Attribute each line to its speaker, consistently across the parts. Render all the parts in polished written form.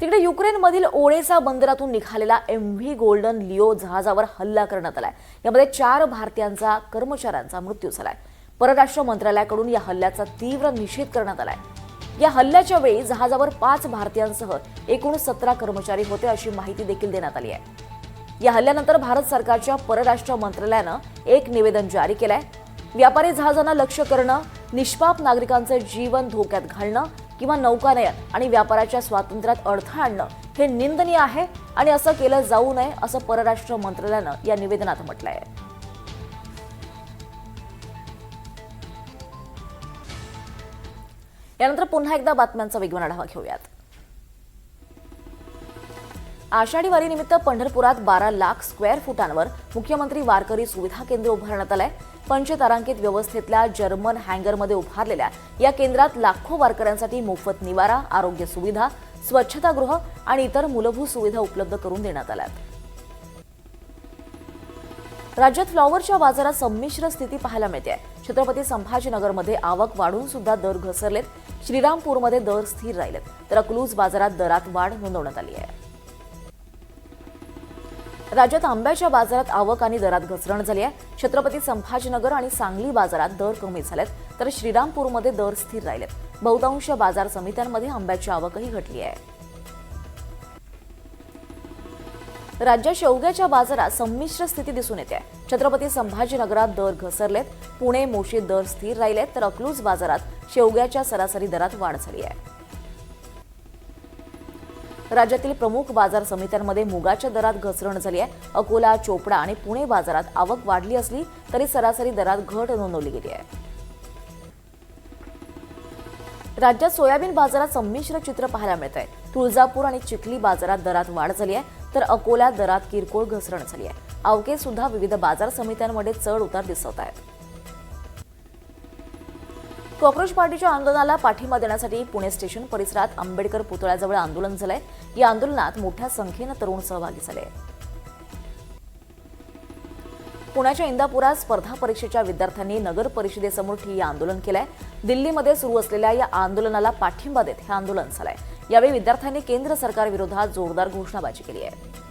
Speaker 1: तिकडे युक्रेनमधील ओडेसा बंदरातून निघालेला MV गोल्डन लिओ जहाजावर हल्ला करण्यात आलाय। यामध्ये 4 भारतीयांचा कर्मचाऱ्यांचा मृत्यू झालाय। परराष्ट्र मंत्रालयाकडून या हल्ल्याचा तीव्र निषेध करण्यात आलाय। या हल्ल्याच्या वेळी जहाजावर 5 भारतीयांसह एकूण 17 कर्मचारी होते अशी माहिती देखील देण्यात आली आहे। या हल्ल्यानंतर भारत सरकारच्या परराष्ट्र मंत्रालयानं एक निवेदन जारी केलंय। व्यापारी जहाजांना लक्ष्य करणं, निष्पाप नागरिकांचे जीवन धोक्यात घालणं किंवा नौकानयन आणि व्यापाराच्या स्वातंत्र्यात अडथळा आणणं हे निंदनीय आहे आणि असं केलं जाऊ नये असं परराष्ट्र मंत्रालयानं या निवेदनात म्हटलंय। यानंतर पुन्हा एकदा बातम्यांचा वेगवान आढावा घेऊयात। आषाढी वारीनिमित्त पंढरपुरात 12 लाख स्क्वेअर फुटांवर मुख्यमंत्री वारकरी सुविधा केंद्र उभारण्यात आलंय। पंचतारांकित व्यवस्थेतल्या जर्मन हँगरमध्ये उभारलेल्या या केंद्रात लाखो वारकऱ्यांसाठी मोफत निवारा, आरोग्य सुविधा, स्वच्छतागृह आणि इतर मूलभूत सुविधा उपलब्ध करून देण्यात आल्यात। राज्यात फ्लॉवरच्या बाजारात संमिश्र स्थिती पाहायला मिळते। छत्रपती संभाजीनगरमध्ये आवक वाढून सुद्धा दर घसरलेत। श्रीरामपूरमध्ये दर स्थिर राहिलेत, तर अकलूज बाजारात दरात वाढ नोंदवण्यात आली आहे। राज्यात आंब्याच्या बाजारात आवक आणि दरात घसरण झाली आहे। छत्रपती संभाजीनगर आणि सांगली बाजारात दर कमी झालेत, तर श्रीरामपूरमध्ये दर स्थिर राहिलेत। बहुतांश बाजार समित्यांमध्ये आंब्याची आवकही घटली आहे। राज्यात शेवग्याच्या बाजारात संमिश्र स्थिती दिसून येते। छत्रपती संभाजीनगरात दर घसरलेत, पुणे मोशीत दर स्थिर राहिलेत, तर अकलूज बाजारात शेवग्याच्या सरासरी दरात वाढ झाली आहे। राज्यातील प्रमुख बाजार समित्यांमध्ये मुगाच्या दरात घसरण झाली आहे। अकोला, चोपडा आणि पुणे बाजारात आवक वाढली असली तरी सरासरी दरात घट नोंदवली गेली आहे। राज्यात सोयाबीन बाजारात संमिश्र चित्र पाहायला मिळतंय। तुळजापूर आणि चिखली बाजारात दरात वाढ झाली आहे, तर अकोल्यात दरात किरकोळ घसरण झाली आहे। अवघे सुद्धा विविध बाजार समित्यांमध्ये चढ उतार दिसत आहेत। कॉक्रोच पार्टीच्या आंदोलनाला पाठिंबा देण्यासाठी पुणे स्टेशन परिसरात आंबेडकर पुतळ्याजवळ आंदोलन झालंय। या आंदोलनात मोठ्या संख्येनं तरुण सहभागी झाले। पुण्याच्या इंदापुरात स्पर्धा परीक्षेच्या विद्यार्थ्यांनी नगर परिषदेसमोर ठिय्या आंदोलन केलंय। दिल्लीमध्ये सुरू असलेल्या या आंदोलनाला पाठिंबा देत हे आंदोलन झालंय। यावेळी विद्यार्थ्यांनी केंद्र सरकारविरोधात जोरदार घोषणाबाजी केली आहे।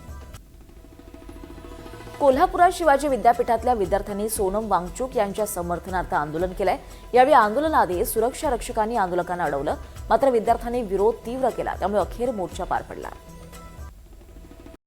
Speaker 1: कोल्हापुरात शिवाजी विद्यापीठातल्या विद्यार्थ्यांनी सोनम वांगचुक यांच्या समर्थनार्थ आंदोलन केलंय। यावेळी आंदोलनाआधी सुरक्षा रक्षकांनी आंदोलकांना अडवलं, मात्र विद्यार्थ्यांनी विरोध तीव्र केला, त्यामुळे अखेर मोर्चा पार पडला।